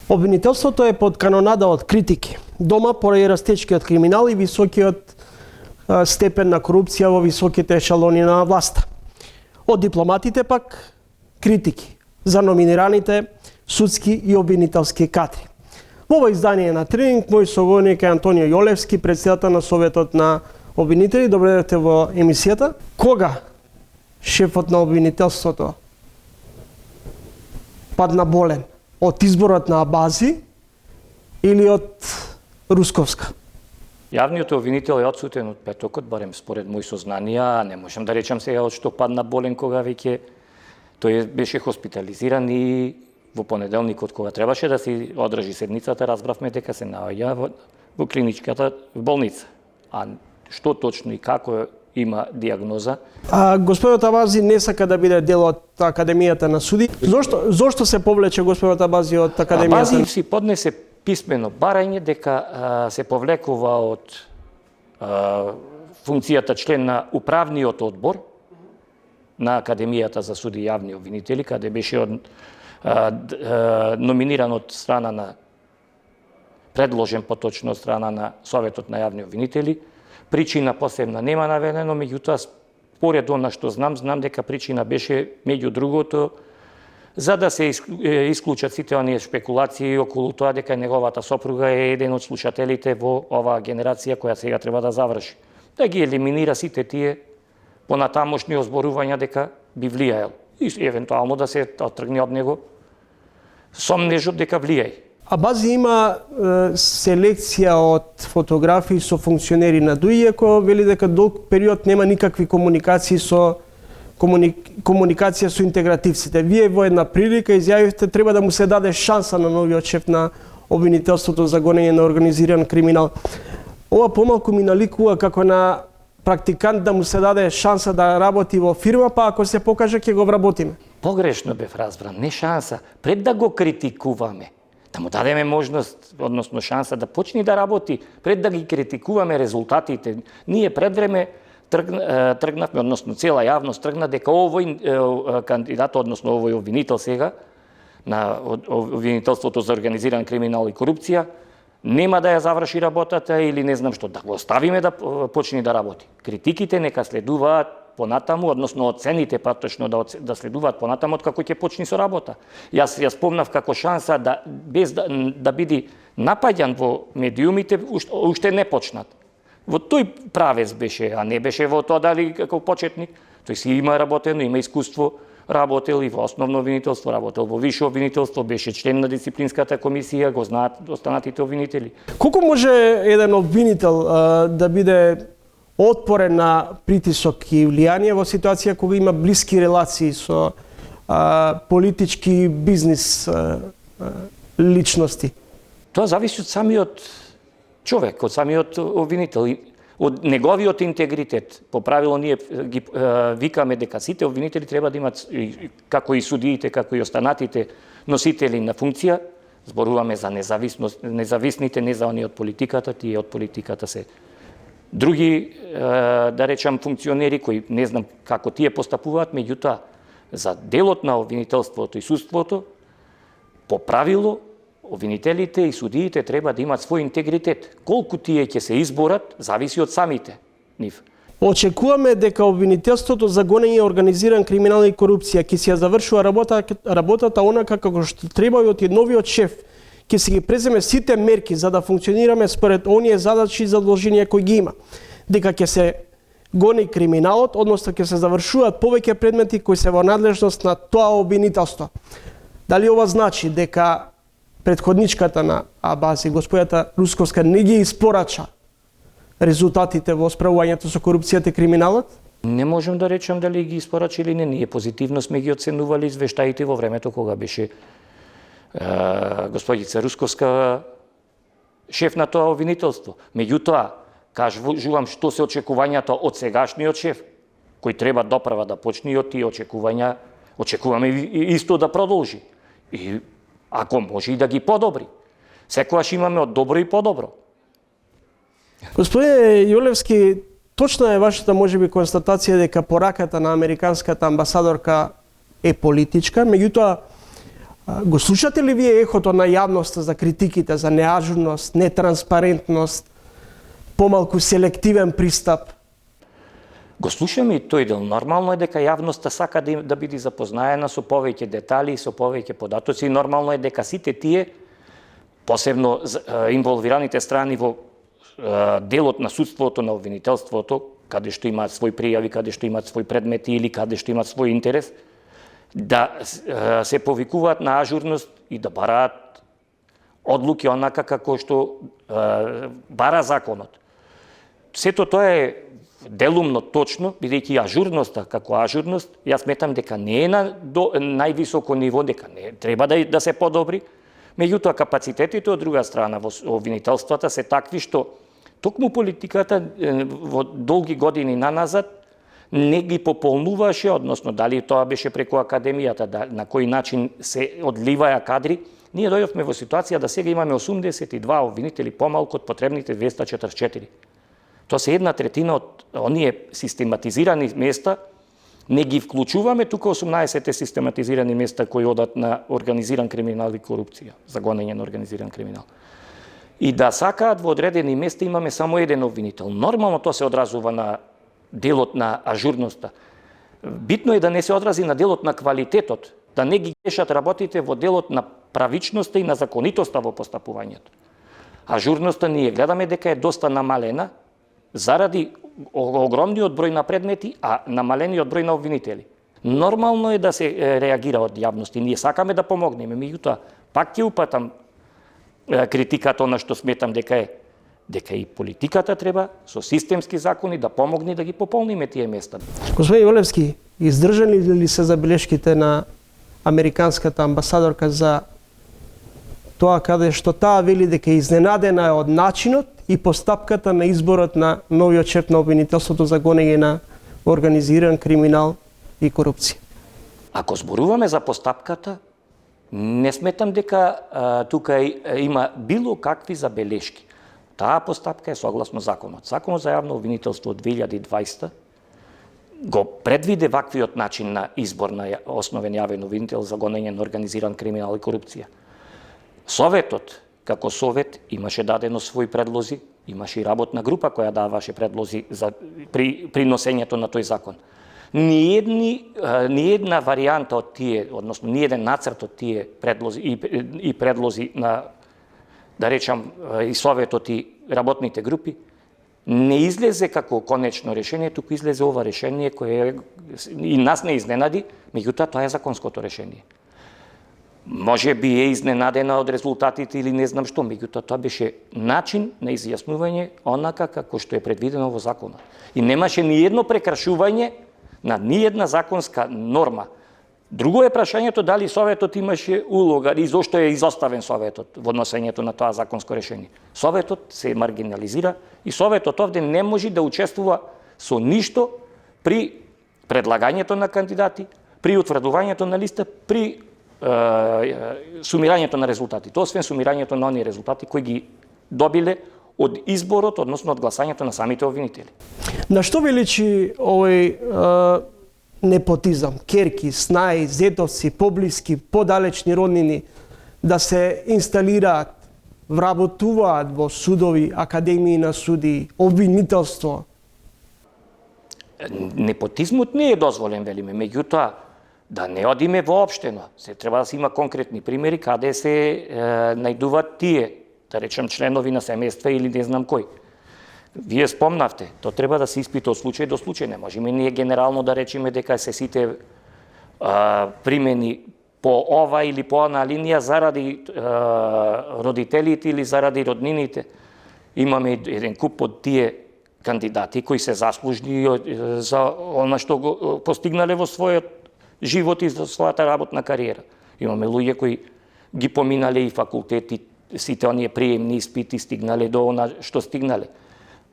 Обвинителството е под канонада од критики. Дома поради растечкиот криминал и високиот степен на корупција во високите ешалони на власта. Од дипломатите пак критики за номинираните судски и обвинителски кадри. Во ова издание на Тренинг, мој соговорник е Антонио Јолевски, председател на Советот на обвинители. Добре дојдовте во емисијата. Кога шефот на обвинителството падна болен? Од изборот на Абази или од Русковска? Јавниот обвинител е отсутен од петокот, барем според мои сознанија, не можам да речам сега од што падна болен кога веќе тој беше хоспитализиран и во понеделникот кога требаше да се одржи седницата, разбравме дека се наоѓа во клиничката болница. А што точно и како има диагноза? Господинот Абази не сака да биде дел од Академијата на суди. Зошто се повлече господинот Абази од Академијата? Абази си поднесе писмено барање дека се повлекува од функцијата член на управниот одбор на Академијата за суди и јавни обвинители, каде беше номиниран од страна на предложен поточно од страна на Советот на јавни обвинители. Причина посебна нема наведено, меѓутоа според она што знам дека причина беше меѓу другото за да се исклучат сите оние спекулации околу тоа дека неговата сопруга е еден од слушателите во оваа генерација која сега треба да заврши. Да ги елиминира сите тие понатамошни озборувања дека би влијаел и евентуално да се отргне од него сомнежот дека влијај. Абази има селекција од фотографии со функционери на ДУИ, кој вели дека долг период нема никакви комуникации со интегративците. Вие во една прилика изјавивте треба да му се даде шанса на новиот шеф на обвинителството за гонење на организиран криминал. Ова помалку ми наликува како на практикант да му се даде шанса да работи во фирма, па ако се покаже ќе го вработиме. Погрешно бев разбран, не шанса, пред да го критикуваме, да му дадеме можност, односно шанса да почне да работи, пред да ги критикуваме резултатите. Ние пред време тргнавме, односно цела јавност тргна дека овој кандидат, односно овој обвинител сега на обвинителството за организиран криминал и корупција, нема да ја заврши работата или не знам што, да го оставиме да почне да работи. Критиките нека следуваат понатаму, односно оцените паточно да следуваат понатаму како ќе почне со работа. Јас ја спомнав како шанса да без да биде напаѓан во медиумите уште не почнат. Во тој правец беше, а не беше во тоа дали како почетник. Тој си има работено, има искуство, работел и во основно обвинителство, работел во висше обвинителство, беше член на дисциплинската комисија, го знаат останатите обвинители. Колку може еден обвинител да биде отпорен на притисок и влијание во ситуација кога има блиски релации со политички бизнис личности? Тоа зависи од самиот човек, од самиот обвинител, од неговиот интегритет. По правило ние ги викаме дека сите обвинители треба да имат, како и судиите, како и останатите носители на функција, зборуваме за независните, не за оние од политиката, тие од политиката се други, да речам, функционери кои не знам како тие постапуваат, меѓутоа за делот на обвинителството и судството, по правило, обвинителите и судиите треба да имат свој интегритет. Колку тие ќе се изборат, зависи од самите нив. Очекуваме дека обвинителството за гонење организиран криминал и корупција ќе се завршува работата онака како што треба и од новиот шеф ќе се ги преземе сите мерки за да функционираме според оние задачи и задолженија кои ги има. Дека ќе се гони криминалот, односно ќе се завршуваат повеќе предмети кои се во надлежност на тоа обвинителство. Дали ова значи дека предходничката на Абази, господјата Русковска, не ги испорача резултатите во справувањето со корупцијата и криминалот? Не можам да речам дали ги испорача или не. Ние позитивно сме ги оценували извештаите во времето кога беше господица Русковска шеф на тоа обвинителство. Меѓутоа, кажувам што се очекувањата од сегашниот шеф, кој треба доправа да почне и од тие очекувања, очекуваме исто да продолжи. И ако може и да ги подобри. Секогаш имаме од добро и подобро. Господине Јолевски, точна е вашата можеби констатација дека пораката на американската амбасадорка е политичка, меѓутоа Го слушате ли вие ехото на јавноста за критиките за неажурност, нетранспарентност, помалку селективен пристап? Го слушаме и тој дел. Нормално е дека јавноста сака да биде запознаена со повеќе детали, со повеќе податоци. Нормално е дека сите тие, посебно инволвираните страни во делот на судството, на обвинителството, каде што имаат своји пријави, каде што имаат своји предмети или каде што имаат свој интерес, да се повикуваат на ажурност и да бараат одлуки онака како што бара законот. Сето тоа е делумно точно, бидејќи ажурноста како ажурност, јас сметам дека не е на највисоко ниво, дека не треба да се подобри. Меѓутоа капацитетите од друга страна во обвинителствата се такви што токму политиката во долги години наназад не ги пополнуваше, односно дали тоа беше преку академијата, на кој начин се одливаја кадри. Ние дојдовме во ситуација да сега имаме 82 обвинители помалку од потребните 244. Тоа се 1/3 од оние систематизирани места, не ги вклучуваме тука 18 систематизирани места кои одат на организиран криминал и корупција, за гонење на организиран криминал. И да сакаат во одредени места имаме само еден обвинител. Нормално тоа се одразува на делот на ажурноста. Битно е да не се одрази на делот на квалитетот, да не ги грешат работите во делот на правичноста и на законитоста во постапувањето. Ажурноста ние гледаме дека е доста намалена заради огромниот број на предмети, а намалениот број на обвинители. Нормално е да се реагира од јавност и ние сакаме да помогнеме, меѓутоа пак ќе упатам критиката на што сметам дека и политиката треба со системски закони да помогне да ги пополниме тие места. Господин Олевски, издржани ли се забелешките на американската амбасадорка за тоа каде што таа вели дека изненадена е од начинот и постапката на изборот на новиот шеф на обвинителството за гонење на организиран криминал и корупција? Ако зборуваме за постапката, не сметам дека тука има било какви забелешки. Таа постапка е согласно законот. Законот за јавно обвинителство од 2020 го предвиде ваквиот начин на избор на основен јавен обвинител за гонење на организиран криминал и корупција. Советот, како совет, имаше дадено своји предлози, имаше и работна група која даваше предлози при носењето на тој закон. Ни една варијанта од тие, односно ни еден нацрт од тие предлози и предлози на, да речам, и советот и работните групи, не излезе како конечно решение, туку излезе ова решение кое и нас не изненади, меѓутоа тоа е законското решение. Може би е изненадена од резултатите или не знам што, меѓутоа тоа беше начин на изјаснување онака како што е предвидено во законот. И немаше ни едно прекршување на ни една законска норма. Друго е прашањето дали советот имаше улога и зошто е изоставен советот во носењето на тоа законско решение. Советот се маргинализира и советот овде не може да учествува со ништо при предлагањето на кандидати, при утврдувањето на листа, при сумирањето на резултатите, освен сумирањето на оние резултати кои ги добиле од изборот, односно од гласањето на самите обвинители. На што ви личи овој непотизам, керки, снаи, зетовци, поблиски, подалечни роднини да се инсталираат, вработуваат во судови, академии на суди, обвинителство? Непотизмот не е дозволен, велиме, меѓутоа да не одиме воопштено. Се треба да се има конкретни примери каде се најдуваат тие, да речем, членови на семејства или не знам кој. Вие спомнавте, тоа треба да се испита од случај до случај. Не можеме ние генерално да речеме дека се сите примени по ова или по она линија заради родителите или заради роднините. Имаме еден куп од тие кандидати кои се заслужни за она што го постигнале во својот живот и за својата работна кариера. Имаме луѓе кои ги поминале и факултети, сите оние приемни испити, стигнале до она што стигнале.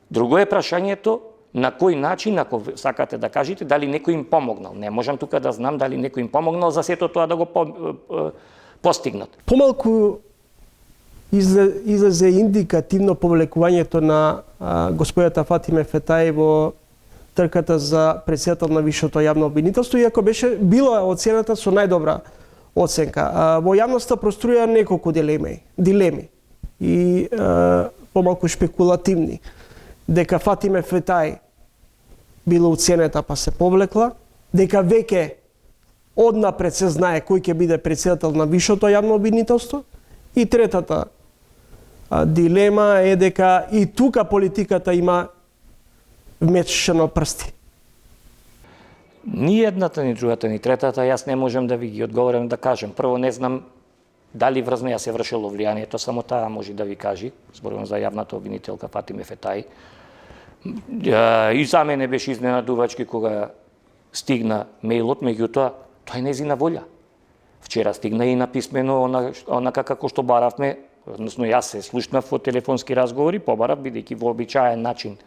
Друго е прашањето на кој начин, ако сакате да кажете, дали некој им помогнал. Не можам тука да знам дали некој им помогнал за сето тоа да го постигнат. Помалку излезе индикативно повлекувањето на господјата Фатиме Фетај во трката за председател на Висшето јавно обвинителство, иако била оценета со најдобра оценка. Во јавноста проструја неколку дилеми и помалку шпекулативни, дека Фатиме Фетај била уценета па се повлекла, дека веќе однапред се знае кој ќе биде председател на висшото јавно обвинителство, и третата дилема е дека и тука политиката има вмешано прсти. Ни едната, ни другата, ни третата, јас не можам да ви ги одговорам да кажем. Прво, не знам дали врз неја се вршело влијанието, само таа може да ви кажи, зборувам за јавната обвинителка Фатиме Фетај. И за мене беше изненадувачки кога стигна мејлот, меѓутоа, тоа е незина волја. Вчера стигна и написмено онака како што баравме, односно јас се слушнав во телефонски разговори, побарав, бидејќи во обичаен начин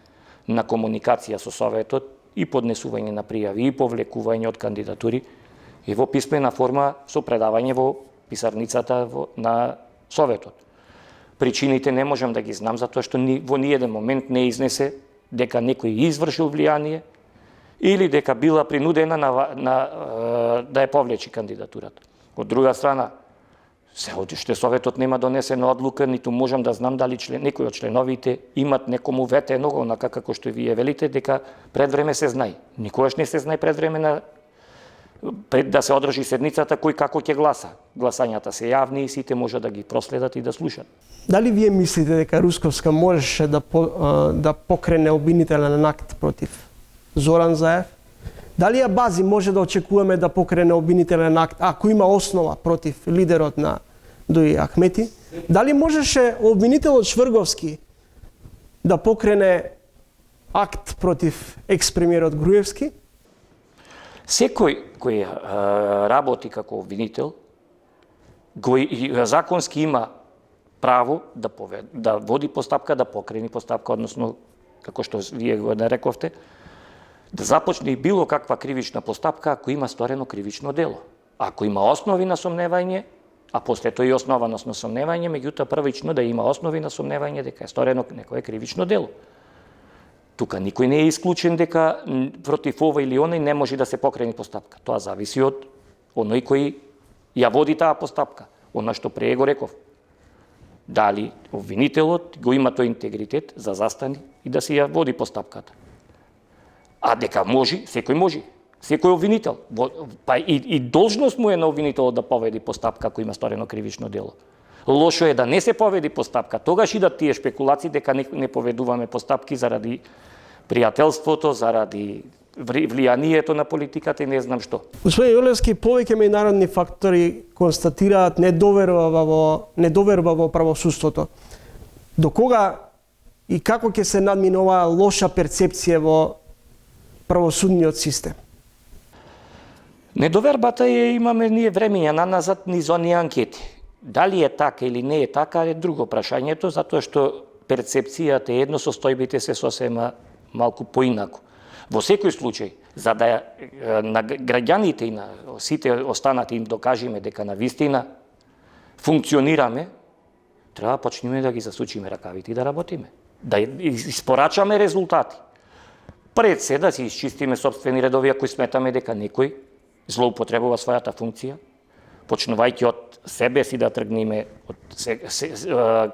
на комуникација со Советот и поднесување на пријави, и повлекување од кандидатури, и во писмена форма со предавање во писарницата на Советот. Причините не можам да ги знам, затоа што во ниеден момент не изнесе дека некој извршил влијание или дека била принудена да ја повлечи кандидатурата. Од друга страна, се уште Советот нема донесена одлука, ниту можам да знам дали некој од членовите имат некому ветено, онака како што вие велите, дека пред време се знае. Никогаш не се знае пред време пред да се одржи седницата кој како ќе гласа. Гласањата се јавни и сите може да ги проследат и да слушат. Дали вие мислите дека Русковска можеше да покрене обвинителен акт против Зоран Заев? Дали ја Бази може да очекуваме да покрене обвинителен акт ако има основа против лидерот на Дуи Ахмети? Дали можеше обвинителот Шврговски да покрене акт против екс-премиерот Груевски? Секој кој работи како обвинител, законски има право да води постапка, да покрени постапка, односно, како што вие го нарековте, да започне и било каква кривична постапка ако има сторено кривично дело. Ако има основи на сомневање, а после тоа и основаност на сомневање, меѓутоа првично да има основи на сомневање дека е сторено некое кривично дело. Тука никој не е исклучен дека против ова или оној не може да се покрени постапка. Тоа зависи од оној кој ја води таа постапка. Она што прее го реков. Дали обвинителот го има тој интегритет за застани и да се ја води постапката. А дека може, секој може. Секој обвинител. Па и должност му е на обвинителот да поведи постапка ако има сторено кривично дело. Лошо е да не се поведи постапка. Тогаш идат тие шпекулации дека не поведуваме постапки заради пријателството, заради влијанието на политиката и не знам што. Господин Јолевски, повеќе меѓународни фактори констатираат недоверба во правосудството. До кога и како ќе се надминува лоша перцепција во правосудниот систем? Недовербата имаме ние времења наназад низ оние анкети. Дали е така или не е така е друго прашањето, затоа што перцепцијата е едно, состојбите се сосема малку поинаку. Во секој случај, за да на граѓаните и на сите останати им докажеме дека на вистина функционираме, треба почнеме да ги засучиме ракавите и да работиме. Да испорачаме резултати. Пред се да си исчистиме собствени редови ако сметаме дека некој злоупотребува својата функција, почнувајќи од себе си да тргнеме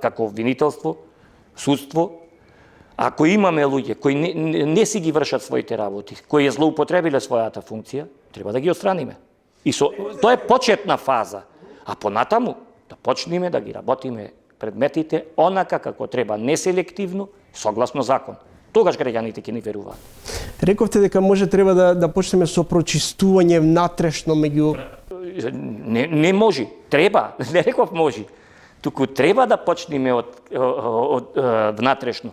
како обвинителство, судство. Ако имаме луѓе кои не си ги вршат своите работи, кои злоупотребиле својата функција, треба да ги отстраниме. И тоа е почетна фаза. А понатаму да почнеме да ги работиме предметите онака како треба, неселективно, согласно закон. Тогаш граѓаните ќе ни веруваат. Рековте дека треба да почнеме со прочистување внатрешно меѓу... Не може, треба, не реков може. Туку треба да почнеме од внатрешно.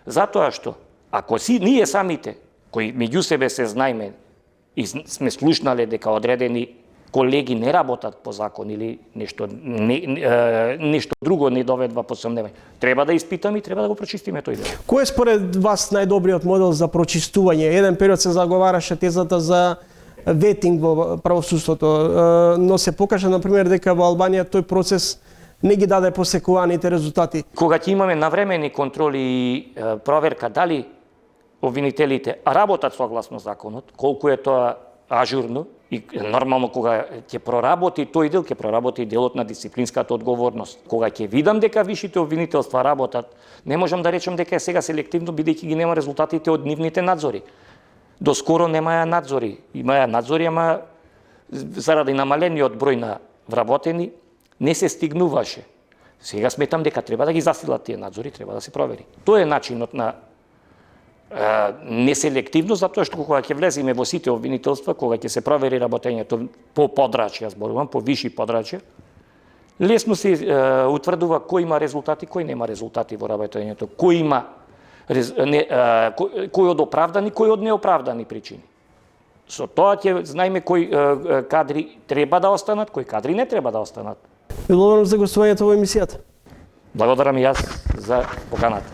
Затоа што, ако ние самите, кои меѓу себе се знаеме и сме слушнале дека одредени колеги не работат по закон или нешто друго не доведува по сомневање, треба да испитаме и треба да го прочистиме тој дел. Кој е според вас најдобриот модел за прочистување? Еден период се заговараше тезата за ветинг во правосудството, но се покажа, например, дека во Албанија тој процес не ги даде посекуваните резултати. Кога ќе имаме навремени контроли и проверка дали обвинителите работат согласно законот, колку е тоа ажурно И нормално кога ќе проработи тој дел, ќе проработи делот на дисциплинската одговорност. Кога ќе видам дека вишите обвинителства работат, не можам да речам дека е сега селективно, бидејќи ги нема резултатите од нивните надзори. Доскоро немаја надзори. Имаја надзори, ама заради намалениот број на вработени, не се стигнуваше. Сега сметам дека треба да ги засилат тие надзори, треба да се провери. Тоа е начинот на неселективно, затоа што кога ќе влеземе во сите обвинителства, кога ќе се провери работењето по подрачја, зборувам, по виши подрачја, лесно се утврдува кој има резултати, кој нема резултати во работењето, кој има кој од оправдани, кој од неоправдани причини. Со тоа ќе знаеме кои кадри треба да останат, кои кадри не треба да останат. Благодарам за гостувањето во емисијата. Благодарам и јас за поканата.